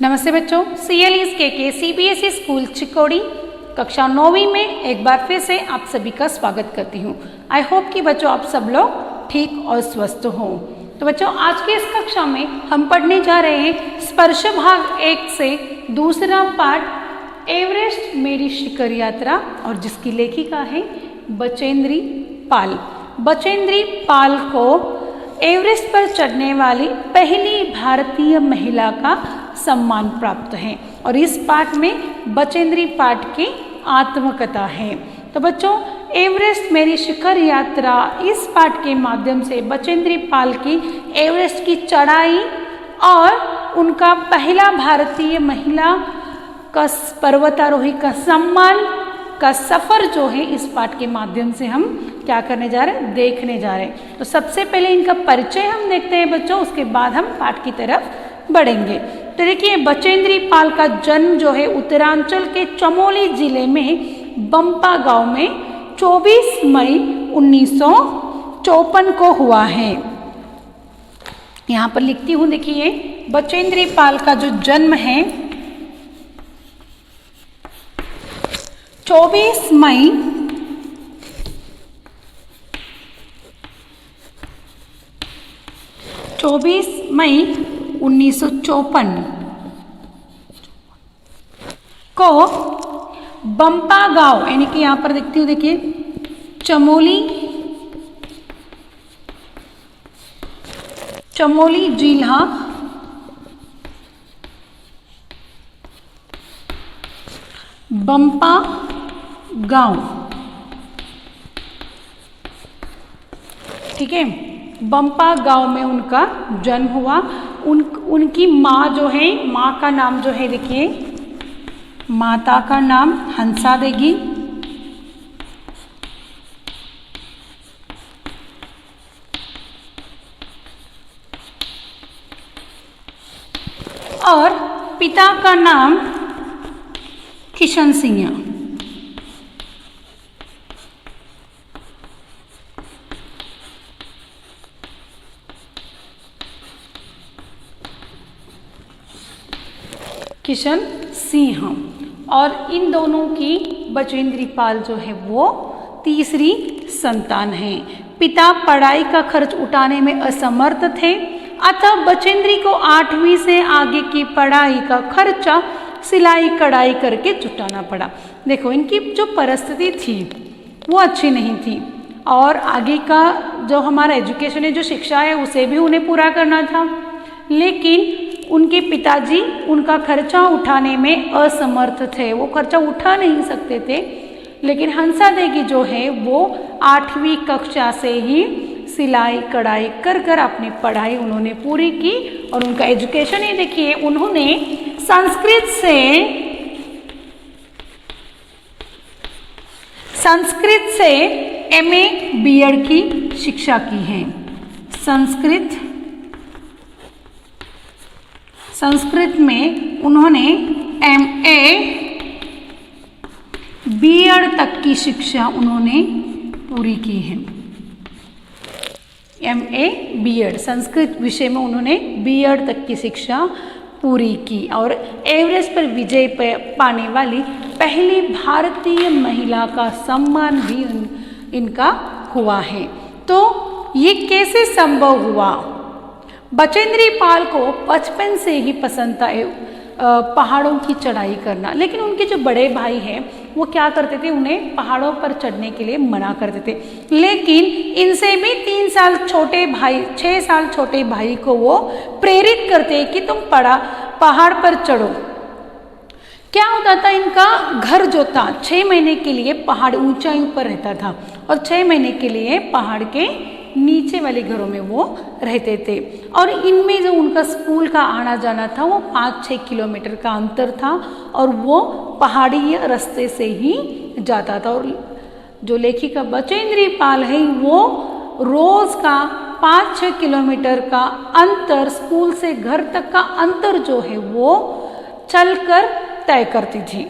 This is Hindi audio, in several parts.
नमस्ते बच्चों, CLES के CBSE स्कूल चिकोड़ी कक्षा 9वीं में एक बार फिर से आप सभी का स्वागत करती हूँ। आई होप कि बच्चों आप सब लोग ठीक और स्वस्थ हों। तो बच्चों आज की इस कक्षा में हम पढ़ने जा रहे हैं स्पर्श भाग 1 से दूसरा पार्ट एवरेस्ट मेरी शिखर यात्रा, और जिसकी लेखिका है बचेंद्री पाल। बचेंद्री पाल को एवरेस्ट पर चढ़ने वाली पहली भारतीय महिला का सम्मान प्राप्त है, और इस पाठ में बचेंद्री पाल की आत्मकथा है। तो बच्चों एवरेस्ट मेरी शिखर यात्रा इस पाठ के माध्यम से बचेंद्री पाल की एवरेस्ट की चढ़ाई और उनका पहला भारतीय महिला का पर्वतारोही का सम्मान का सफर जो है इस पाठ के माध्यम से हम क्या करने जा रहे हैं, देखने जा रहे हैं। तो सबसे पहले इनका परिचय हम देखते हैं बच्चों, उसके बाद हम पाठ की तरफ बढ़ेंगे। तो देखिए बचेंद्री पाल का जन्म जो है उत्तरांचल के चमोली जिले में बंपा गांव में 24 मई 1954 को हुआ है। यहाँ पर लिखती हूँ, देखिए बचेंद्री पाल का जो जन्म है 24 मई 1954 को बंपा गांव, यानी कि यहाँ पर देखती हूँ, देखिए चमोली जिला बंपा गांव, ठीक है, बंपा गांव में उनका जन्म हुआ। उनकी माँ जो है, माँ का नाम जो है, देखिए माता का नाम हंसा देगी, और पिता का नाम किशन सिंह। किशन सिंह, और इन दोनों की बचेंद्री पाल जो है वो तीसरी संतान है। पिता पढ़ाई का खर्च उठाने में असमर्थ थे, अतः बचेंद्री को 8वीं से आगे की पढ़ाई का खर्चा सिलाई कढ़ाई करके जुटाना पड़ा। देखो इनकी जो परिस्थिति थी वो अच्छी नहीं थी, और आगे का जो हमारा एजुकेशन है, जो शिक्षा है, उसे भी उन्हें पूरा करना था, लेकिन उनके पिताजी उनका खर्चा उठाने में असमर्थ थे, वो खर्चा उठा नहीं सकते थे। लेकिन हंसा देगी जो है वो 8वीं कक्षा से ही सिलाई कढ़ाई कर कर अपनी पढ़ाई उन्होंने पूरी की, और उनका एजुकेशन ही देखिए, उन्होंने संस्कृत से MA B.Ed की शिक्षा की है। संस्कृत में उन्होंने MA B.Ed तक की शिक्षा उन्होंने पूरी की है। MA B.Ed संस्कृत विषय में उन्होंने B.Ed तक की शिक्षा पूरी की, और एवरेस्ट पर विजय पाने वाली पहली भारतीय महिला का सम्मान भी इनका हुआ है। तो ये कैसे संभव हुआ? बचेंद्री पाल को बचपन से ही पसंद था पहाड़ों की चढ़ाई करना, लेकिन उनके जो बड़े भाई हैं वो क्या करते थे, उन्हें पहाड़ों पर चढ़ने के लिए मना करते थे। लेकिन इनसे भी 6 साल छोटे भाई को वो प्रेरित करते कि तुम पहाड़ पर चढ़ो। क्या होता था, इनका घर जो था 6 महीने के लिए पहाड़ ऊंचाई पर रहता था, और 6 महीने के लिए पहाड़ के नीचे वाले घरों में वो रहते थे, और इनमें जो उनका स्कूल का आना जाना था वो 5-6 किलोमीटर का अंतर था, और वो पहाड़ी रास्ते से ही जाता था। और जो लेखिका बचेंद्री पाल है वो रोज का 5-6 किलोमीटर का अंतर, स्कूल से घर तक का अंतर जो है वो चलकर तय करती थी।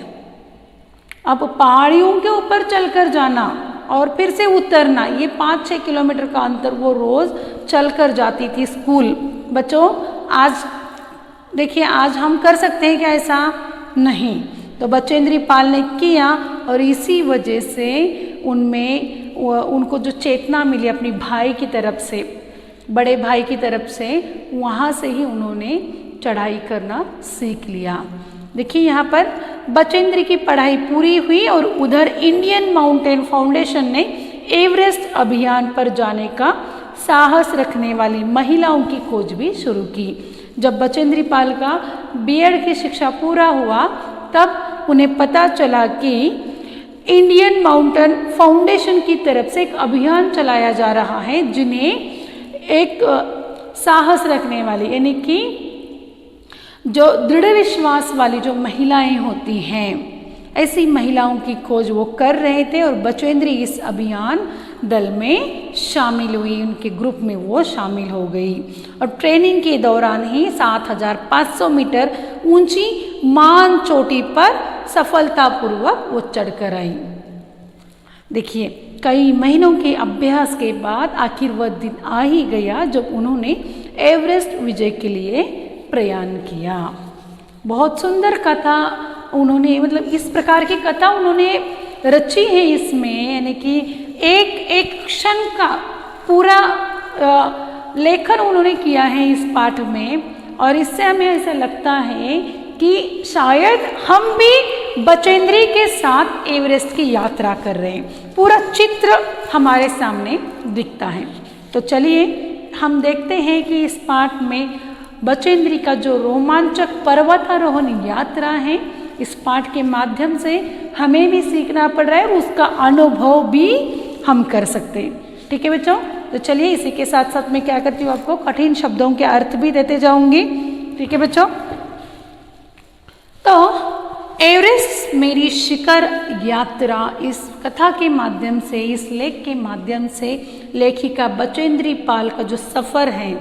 अब पहाड़ियों के ऊपर चलकर जाना और फिर से उतरना, ये 5-6 किलोमीटर का अंतर वो रोज चलकर जाती थी स्कूल। बच्चों आज देखिए आज हम कर सकते हैं क्या ऐसा? नहीं। तो बचेंद्री पाल ने किया और इसी वजह से उनमें उनको जो चेतना मिली अपनी भाई की तरफ से, बड़े भाई की तरफ से, वहाँ से ही उन्होंने चढ़ाई करना सीख लिया। देखिए यहाँ पर बचेंद्री की पढ़ाई पूरी हुई और उधर इंडियन माउंटेन फाउंडेशन ने एवरेस्ट अभियान पर जाने का साहस रखने वाली महिलाओं की खोज भी शुरू की। जब बचेंद्री पाल का बीएड की शिक्षा पूरा हुआ तब उन्हें पता चला कि इंडियन माउंटेन फाउंडेशन की तरफ से एक अभियान चलाया जा रहा है जिन्हें एक साहस रखने वाली, यानी कि जो दृढ़ विश्वास वाली जो महिलाएं होती हैं, ऐसी महिलाओं की खोज वो कर रहे थे और बचेंद्री इस अभियान दल में शामिल हुई, उनके ग्रुप में वो शामिल हो गई और ट्रेनिंग के दौरान ही 7500 मीटर ऊंची मान चोटी पर सफलतापूर्वक वो चढ़कर आई। देखिए कई महीनों के अभ्यास के बाद आखिर वह दिन आ ही गया जब उन्होंने एवरेस्ट विजय के लिए प्रयाण किया। बहुत सुंदर कथा उन्होंने, मतलब इस प्रकार की कथा उन्होंने रची है इसमें, यानी कि एक एक क्षण का पूरा लेखन उन्होंने किया है इस पाठ में और इससे हमें ऐसा लगता है कि शायद हम भी बचेंद्री के साथ एवरेस्ट की यात्रा कर रहे हैं, पूरा चित्र हमारे सामने दिखता है। तो चलिए हम देखते हैं कि इस पाठ में बचेंद्री का जो रोमांचक पर्वतारोहण यात्रा है, इस पाठ के माध्यम से हमें भी सीखना पड़ रहा है और उसका अनुभव भी हम कर सकते हैं। ठीक है बच्चों, तो चलिए इसी के साथ साथ मैं क्या करती हूँ, आपको कठिन शब्दों के अर्थ भी देते जाऊंगी। ठीक है बच्चों, तो एवरेस्ट मेरी शिखर यात्रा, इस कथा के माध्यम से, इस लेख के माध्यम से लेखिका बचेंद्री पाल का जो सफ़र है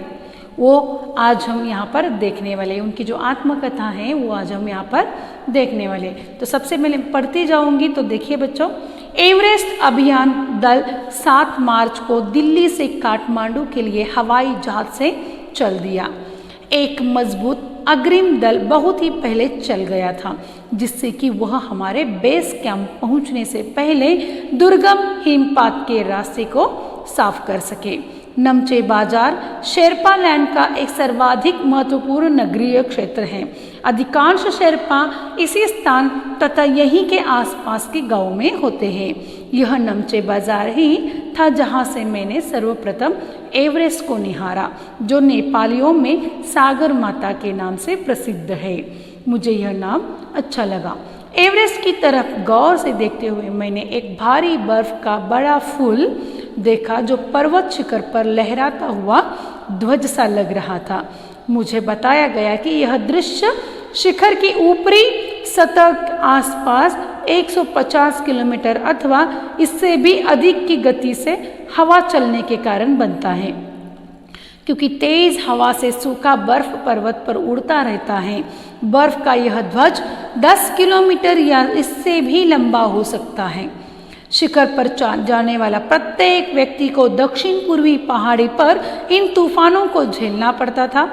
वो आज हम यहाँ पर देखने वाले, उनकी जो आत्मकथा है वो आज हम यहाँ पर देखने वाले। तो सबसे पहले पढ़ती जाऊंगी। तो देखिए बच्चों, एवरेस्ट अभियान दल 7 मार्च को दिल्ली से काठमांडू के लिए हवाई जहाज से चल दिया। एक मजबूत अग्रिम दल बहुत ही पहले चल गया था जिससे कि वह हमारे बेस कैंप पहुंचने से पहले दुर्गम हिमपात के रास्ते को साफ कर सके। नमचे बाजार शेरपा लैंड का एक सर्वाधिक महत्वपूर्ण नगरीय क्षेत्र है। अधिकांश शेरपा इसी स्थान तथा यहीं के आसपास के गांव में होते हैं। यह नमचे बाजार ही था जहां से मैंने सर्वप्रथम एवरेस्ट को निहारा, जो नेपालियों में सागर माता के नाम से प्रसिद्ध है। मुझे यह नाम अच्छा लगा। एवरेस्ट की तरफ गौर से देखते हुए मैंने एक भारी बर्फ का बड़ा फूल देखा जो पर्वत शिखर पर लहराता हुआ ध्वज सा लग रहा था। मुझे बताया गया कि यह दृश्य शिखर की ऊपरी सतह के आसपास 150 किलोमीटर अथवा इससे भी अधिक की गति से हवा चलने के कारण बनता है, क्योंकि तेज हवा से सूखा बर्फ पर्वत पर उड़ता रहता है। बर्फ का यह ध्वज 10 किलोमीटर या इससे भी लंबा हो सकता है। शिखर पर जाने वाला प्रत्येक व्यक्ति को दक्षिण पूर्वी पहाड़ी पर इन तूफानों को झेलना पड़ता था,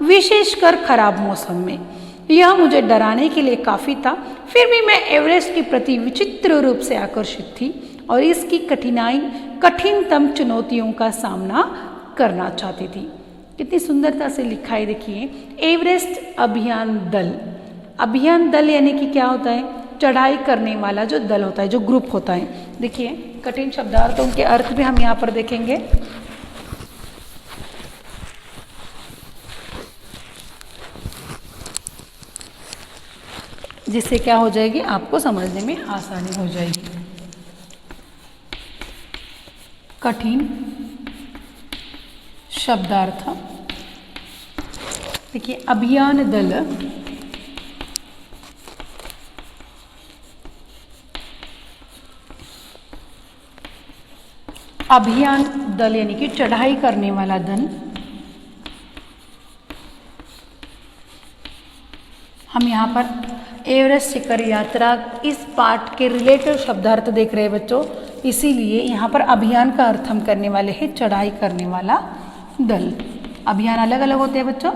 विशेषकर खराब मौसम में। यह मुझे डराने के लिए काफ़ी था, फिर भी मैं एवरेस्ट के प्रति विचित्र रूप से आकर्षित थी और इसकी कठिनतम चुनौतियों का सामना करना चाहती थी। कितनी सुंदरता से लिखा है, देखिए एवरेस्ट अभियान दल। अभियान दल यानी कि क्या होता है, चढ़ाई करने वाला जो दल होता है, जो ग्रुप होता है। देखिए कठिन शब्दार्थों के अर्थ भी हम यहाँ पर देखेंगे। जिससे क्या हो जाएगी, आपको समझने में आसानी हो जाएगी। कठिन शब्दार्थ, देखिए अभियान दल, अभियान दल यानी कि चढ़ाई करने वाला दल। हम यहाँ पर एवरेस्ट शिखर यात्रा इस पाठ के रिलेटेड शब्दार्थ देख रहे हैं बच्चों, इसीलिए यहाँ पर अभियान का अर्थ हम करने वाले हैं चढ़ाई करने वाला दल। अभियान अलग अलग होते हैं बच्चों।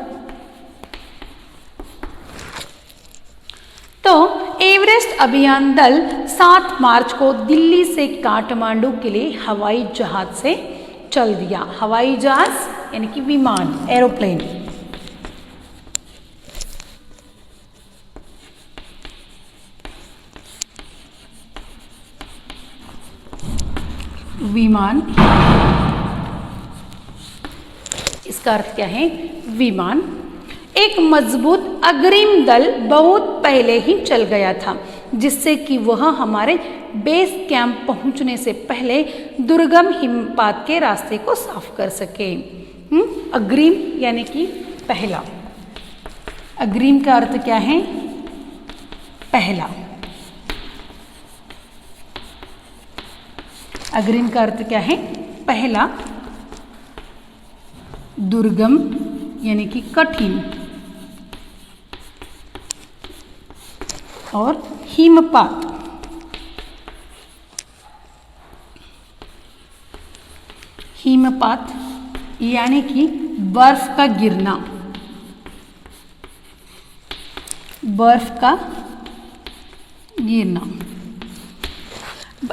एवरेस्ट अभियान दल 7 मार्च को दिल्ली से काठमांडू के लिए हवाई जहाज से चल दिया। हवाई जहाज यानी कि विमान, एरोप्लेन। विमान, इसका अर्थ क्या है? विमान। एक मजबूत अग्रिम दल बहुत पहले ही चल गया था, जिससे कि वह हमारे बेस कैंप पहुंचने से पहले दुर्गम हिमपात के रास्ते को साफ कर सके। अग्रिम यानी कि पहला। अग्रिम का अर्थ क्या है? पहला। अग्रिम का अर्थ क्या है? पहला। दुर्गम यानी कि कठिन, और हिमपात हिमपात यानी कि बर्फ का गिरना, बर्फ का गिरना।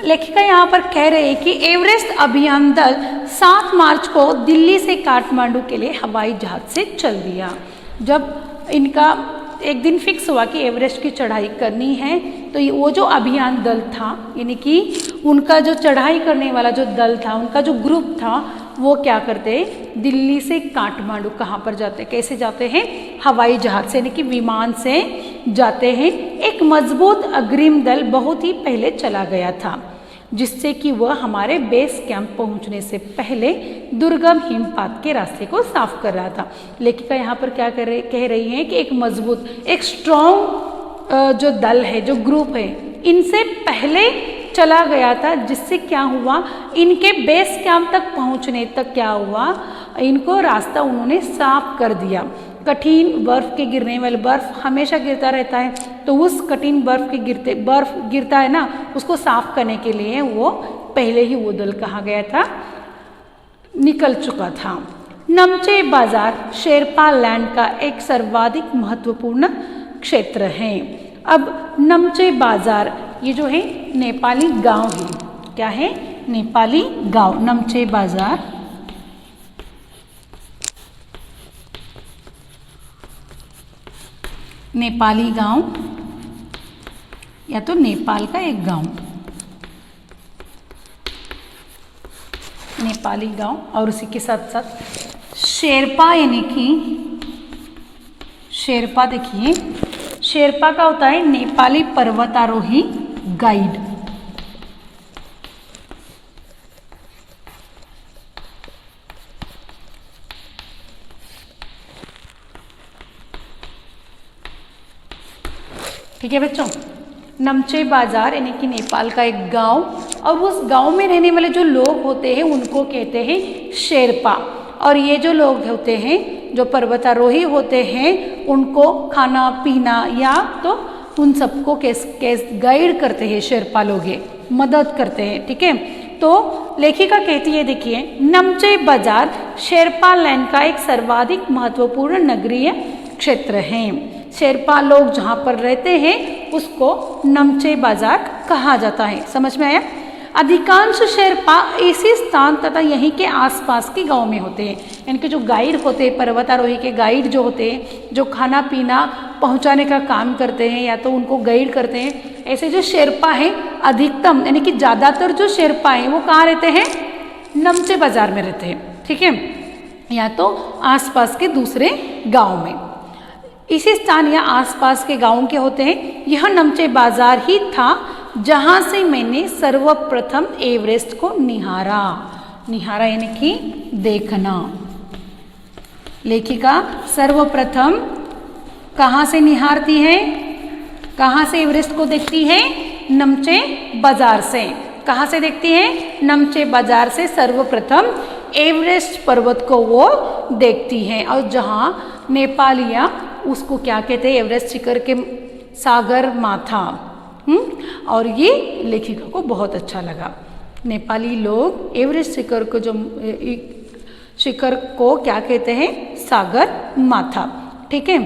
लेखिका यहाँ पर कह रहे हैं कि एवरेस्ट अभियान दल 7 मार्च को दिल्ली से काठमांडू के लिए हवाई जहाज से चल दिया। जब इनका एक दिन फिक्स हुआ कि एवरेस्ट की चढ़ाई करनी है, तो वो जो अभियान दल था, यानी कि उनका जो चढ़ाई करने वाला जो दल था, उनका जो ग्रुप था, वो क्या करते? दिल्ली से काठमांडू कहाँ पर जाते? कैसे जाते हैं? हवाई जहाज से, यानी कि विमान से जाते हैं। एक मजबूत अग्रिम दल बहुत ही पहले चला गया था, जिससे कि वह हमारे बेस कैंप पहुंचने से पहले दुर्गम हिमपात के रास्ते को साफ कर रहा था। लेखिका यहाँ पर क्या कह रही हैं कि एक मजबूत, एक स्ट्रॉन्ग जो दल है, जो ग्रुप है, इनसे पहले चला गया था, जिससे क्या हुआ? इनके बेस कैंप तक पहुंचने तक क्या हुआ? इनको रास्ता उन्होंने साफ कर दिया। कठिन बर्फ के गिरने वाले, बर्फ हमेशा गिरता रहता है, तो उस कठिन बर्फ गिरता है ना, उसको साफ करने के लिए वो पहले ही वो दल कहाँ गया था? निकल चुका था। नमचे बाजार शेरपा लैंड का एक सर्वाधिक महत्वपूर्ण क्षेत्र है। अब नमचे बाजार ये जो है नेपाली गांव है। क्या है? नेपाली गांव, नमचे बाजार। नेपाली गांव या तो नेपाल का एक गांव, नेपाली गांव। और उसी के साथ साथ शेरपा यानी कि शेरपा, देखिए शेरपा का होता है नेपाली पर्वतारोही गाइड। ठीक है बच्चों, नमचे बाजार यानी कि नेपाल का एक गांव, और उस गांव में रहने वाले जो लोग होते हैं उनको कहते हैं शेरपा। और ये जो लोग होते हैं, जो पर्वतारोही होते हैं, उनको खाना पीना या तो उन सबको कैस गाइड करते हैं शेरपा लोग, मदद करते हैं। ठीक है, तो लेखिका कहती है, देखिए, नमचे बाजार शेरपा लैंड का एक सर्वाधिक महत्वपूर्ण नगरीय क्षेत्र है। शेरपा लोग जहाँ पर रहते हैं उसको नमचे बाजार कहा जाता है। समझ में आया? अधिकांश शेरपा इसी स्थान तथा यहीं के आसपास के गांव में होते हैं। इनके जो गाइड होते हैं, पर्वतारोही के गाइड जो होते हैं, जो खाना पीना पहुंचाने का काम करते हैं या तो उनको गाइड करते हैं, ऐसे जो शेरपा हैं अधिकतम यानी कि ज़्यादातर जो शेरपा हैं वो कहाँ रहते हैं? नमचे बाजार में रहते हैं। ठीक है, या तो आसपास के दूसरे गाँव में। इसी स्थान या आसपास के गाँव के होते हैं। यह नमचे बाजार ही था जहाँ से मैंने सर्वप्रथम एवरेस्ट को निहारा। निहारा यानी कि देखना। लेखिका सर्वप्रथम कहाँ से निहारती है? कहाँ से एवरेस्ट को देखती है? नमचे बाजार से। कहाँ से देखती है? नमचे बाजार से सर्वप्रथम एवरेस्ट पर्वत को वो देखती हैं। और जहाँ नेपालिया उसको क्या कहते हैं? एवरेस्ट शिखर के सागर माथा। और ये लेखिका को बहुत अच्छा लगा। नेपाली लोग एवरेस्ट शिखर को जो शिखर को क्या कहते हैं? सागर माथा। ठीक है,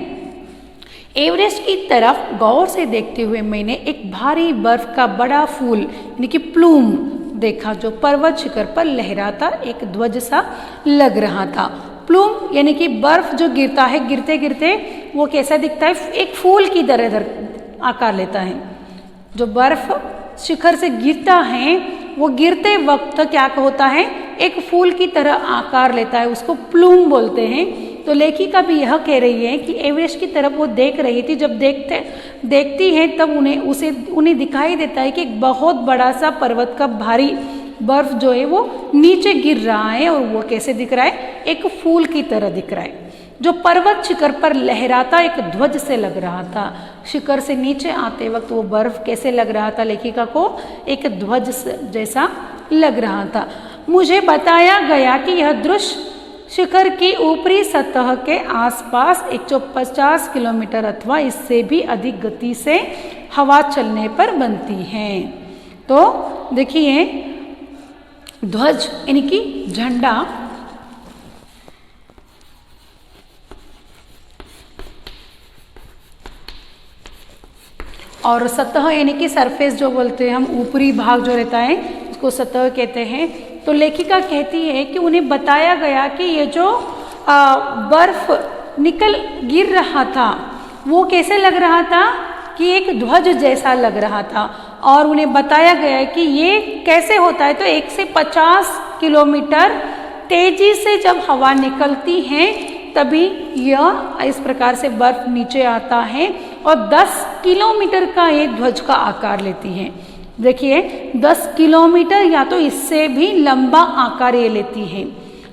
एवरेस्ट की तरफ गौर से देखते हुए मैंने एक भारी बर्फ का बड़ा फूल यानी कि प्लूम देखा जो पर्वत शिखर पर लहराता एक ध्वज सा लग रहा था। प्लूम यानी कि बर्फ जो गिरता है, गिरते गिरते वो कैसा दिखता है, एक फूल की तरह आकार लेता है। जो बर्फ शिखर से गिरता है वो गिरते वक्त क्या होता है, एक फूल की तरह आकार लेता है, उसको प्लूम बोलते हैं। तो लेखिका भी यह कह रही है कि एवरेस्ट की तरफ वो देख रही थी, जब देखती है तब उन्हें दिखाई देता है कि एक बहुत बड़ा सा पर्वत का भारी बर्फ जो है वो नीचे गिर रहा है और वो कैसे दिख रहा है, एक फूल की तरह दिख रहा है जो पर्वत शिखर पर लहराता एक ध्वज से लग रहा था। शिखर से नीचे आते वक्त वो बर्फ कैसे लग रहा था लेखिका को, एक ध्वज जैसा लग रहा था। मुझे बताया गया कि यह दृश्य शिखर की ऊपरी सतह के आसपास 150 किलोमीटर अथवा इससे भी अधिक गति से हवा चलने पर बनती है। तो देखिए ध्वज यानी कि झंडा और सतह यानी कि सरफेस जो बोलते हैं हम, ऊपरी भाग जो रहता है उसको सतह कहते हैं। तो लेखिका कहती है कि उन्हें बताया गया कि ये जो बर्फ गिर रहा था वो कैसे लग रहा था कि एक ध्वज जैसा लग रहा था, और उन्हें बताया गया है कि ये कैसे होता है, तो 1 से 50 किलोमीटर तेजी से जब हवा निकलती है तभी यह इस प्रकार से बर्फ नीचे आता है और 10 किलोमीटर का ये ध्वज का आकार लेती है। देखिए 10 किलोमीटर या तो इससे भी लंबा आकार ये लेती है।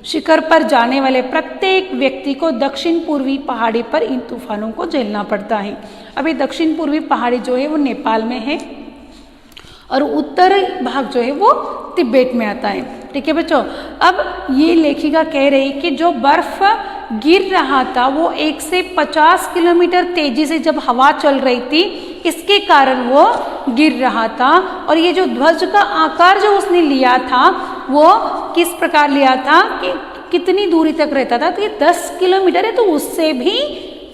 शिखर पर जाने वाले प्रत्येक व्यक्ति को दक्षिण पूर्वी पहाड़ी पर इन तूफानों को झेलना पड़ता है। अभी दक्षिण पूर्वी पहाड़ी जो है वो नेपाल में है और उत्तरी भाग जो है वो तिब्बत में आता है। ठीक है बच्चों, अब ये लेखिका कह रही कि जो बर्फ गिर रहा था वो 1 से 50 किलोमीटर तेजी से जब हवा चल रही थी इसके कारण वो गिर रहा था, और ये जो ध्वज का आकार जो उसने लिया था वो किस प्रकार लिया था कि कितनी दूरी तक रहता था, तो ये 10 किलोमीटर है तो उससे भी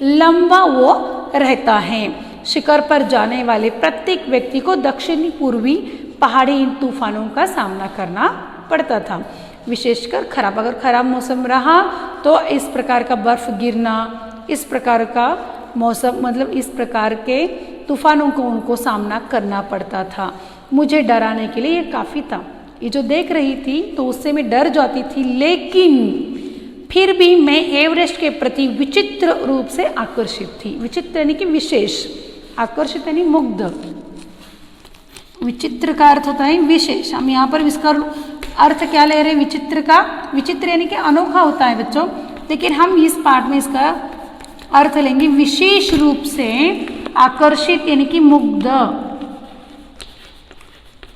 लंबा वो रहता है। शिखर पर जाने वाले प्रत्येक व्यक्ति को दक्षिणी पूर्वी पहाड़ी इन तूफानों का सामना करना पड़ता था। विशेषकर अगर खराब मौसम रहा तो इस प्रकार का बर्फ गिरना, इस प्रकार का मौसम मतलब इस प्रकार के तूफानों को उनको सामना करना पड़ता था। मुझे डराने के लिए ये काफ़ी था। ये जो देख रही थी तो उससे मैं डर जाती थी, लेकिन फिर भी मैं एवरेस्ट के प्रति विचित्र रूप से आकर्षित थी। विचित्र यानी कि विशेष, आकर्षित यानी मुग्ध, विचित्र का अर्थ होता है विशेष। हम यहाँ पर इसका अर्थ क्या ले रहे हैं विचित्र का, विचित्र यानी कि अनोखा होता है बच्चों, लेकिन हम इस पाठ में इसका अर्थ लेंगे विशेष रूप से आकर्षित यानी कि मुग्ध।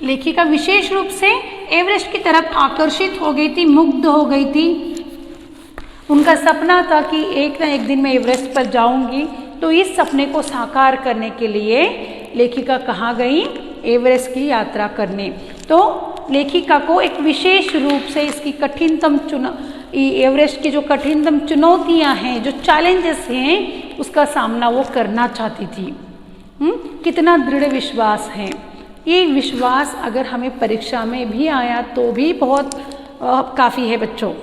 लेखिका विशेष रूप से एवरेस्ट की तरफ आकर्षित हो गई थी, मुग्ध हो गई थी। उनका सपना था कि एक ना एक दिन मैं एवरेस्ट पर जाऊंगी, तो इस सपने को साकार करने के लिए लेखिका कहाँ गई, एवरेस्ट की यात्रा करने। तो लेखिका को एक विशेष रूप से इसकी कठिनतम एवरेस्ट की जो कठिनतम चुनौतियां हैं, जो चैलेंजेस हैं, उसका सामना वो करना चाहती थी। कितना दृढ़ विश्वास है। ये विश्वास अगर हमें परीक्षा में भी आया तो भी बहुत काफ़ी है बच्चों।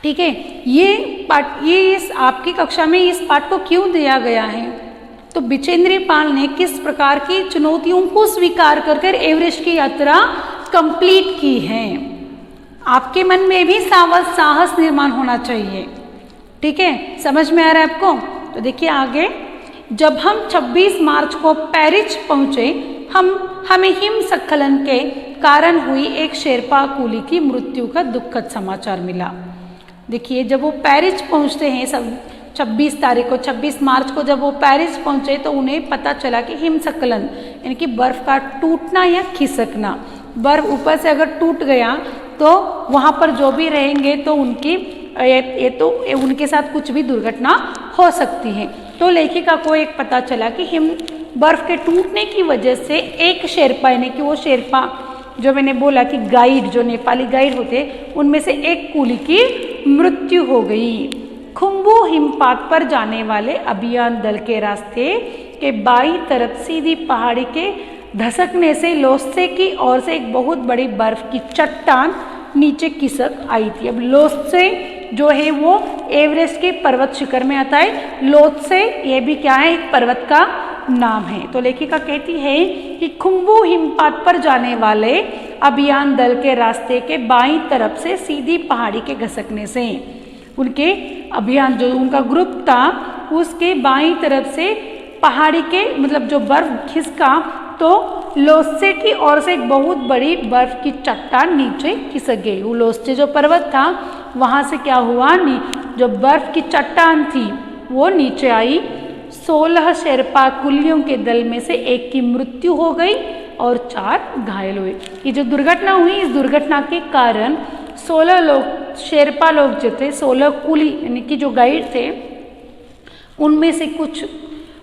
ठीक है, ये इस आपकी कक्षा में इस पाठ को क्यों दिया गया है, तो बिचेंद्र पाल ने किस प्रकार की चुनौतियों को स्वीकार कर एवरेस्ट की यात्रा कंप्लीट की है। आपके मन में भी साहस निर्माण होना चाहिए। ठीक है, समझ में आ रहा है आपको। तो देखिए आगे, जब हम 26 मार्च को पेरिस पहुंचे, हमें हिमस्खलन के कारण हुई एक शेरपा कुली की मृत्यु का दुखद समाचार मिला। देखिए जब वो पेरिस पहुंचते हैं सब 26 मार्च को जब वो पेरिस पहुंचे तो उन्हें पता चला कि हिमस्खलन यानी कि बर्फ का टूटना या खिसकना, बर्फ ऊपर से अगर टूट गया तो वहाँ पर जो भी रहेंगे तो उनके साथ कुछ भी दुर्घटना हो सकती है। तो लेखिका को एक पता चला कि बर्फ के टूटने की वजह से एक शेरपा यानी कि वो शेरपा जो मैंने बोला कि गाइड, जो नेपाली गाइड होते, उनमें से एक कुली की मृत्यु हो गई। खुम्बू हिमपात पर जाने वाले अभियान दल के रास्ते के बाईं तरफ सीधी पहाड़ी के धसकने से लोस्से की ओर से एक बहुत बड़ी बर्फ की चट्टान नीचे खिसक आई थी। अब लोत्से जो है वो एवरेस्ट के पर्वत शिखर में आता है। लोत्से ये भी क्या है, एक पर्वत का नाम है। तो लेखिका कहती है कि खुम्बू हिमपात पर जाने वाले अभियान दल के रास्ते के बाईं तरफ से सीधी पहाड़ी के घसकने से, उनके अभियान जो उनका ग्रुप था उसके बाईं तरफ से पहाड़ी के मतलब जो बर्फ खिसका तो लोस्से की ओर से एक बहुत बड़ी बर्फ की चट्टान नीचे खिसक गई। वो लोस्से जो पर्वत था वहां से क्या हुआ, जो बर्फ की चट्टान थी वो नीचे आई। 16 शेरपा कुलियों के दल में से एक की मृत्यु हो गई और 4 घायल हुए। ये जो दुर्घटना हुई, इस दुर्घटना के कारण 16 लोग शेरपा लोग जो थे, 16 कुली यानी कि जो गाइड थे, उनमें से कुछ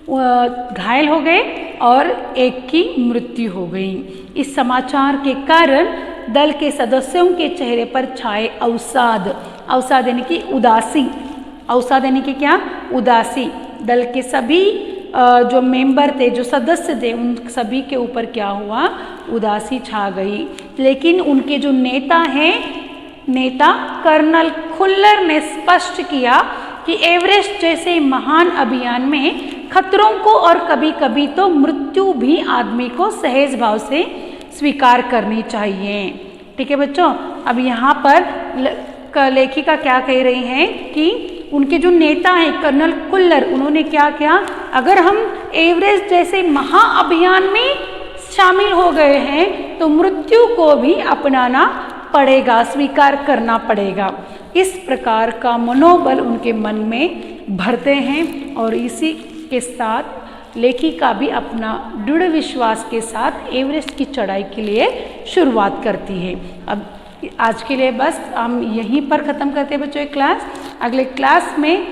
घायल हो गए और एक की मृत्यु हो गई। इस समाचार के कारण दल के सदस्यों के चेहरे पर छाए अवसाद, अवसाद यानी कि उदासी, अवसाद यानी कि क्या, उदासी। दल के सभी जो मेंबर थे, जो सदस्य थे, उन सभी के ऊपर क्या हुआ, उदासी छा गई। लेकिन उनके जो नेता हैं, नेता कर्नल खुल्लर ने स्पष्ट किया कि एवरेस्ट जैसे महान अभियान में खतरों को और कभी कभी तो मृत्यु भी आदमी को सहज भाव से स्वीकार करनी चाहिए। ठीक है बच्चों, अब यहाँ पर लेखिका क्या कह रही हैं कि उनके जो नेता हैं कर्नल खुल्लर, उन्होंने क्या किया, अगर हम एवरेस्ट जैसे महाअभियान में शामिल हो गए हैं तो मृत्यु को भी अपनाना पड़ेगा, स्वीकार करना पड़ेगा। इस प्रकार का मनोबल उनके मन में भरते हैं और इसी के साथ लेखिका भी अपना दृढ़ विश्वास के साथ एवरेस्ट की चढ़ाई के लिए शुरुआत करती है। अब आज के लिए बस हम यहीं पर ख़त्म करते हैं बच्चों क्लास। अगले क्लास में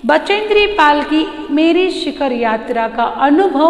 बचेंद्री पाल की मेरी शिखर यात्रा का अनुभव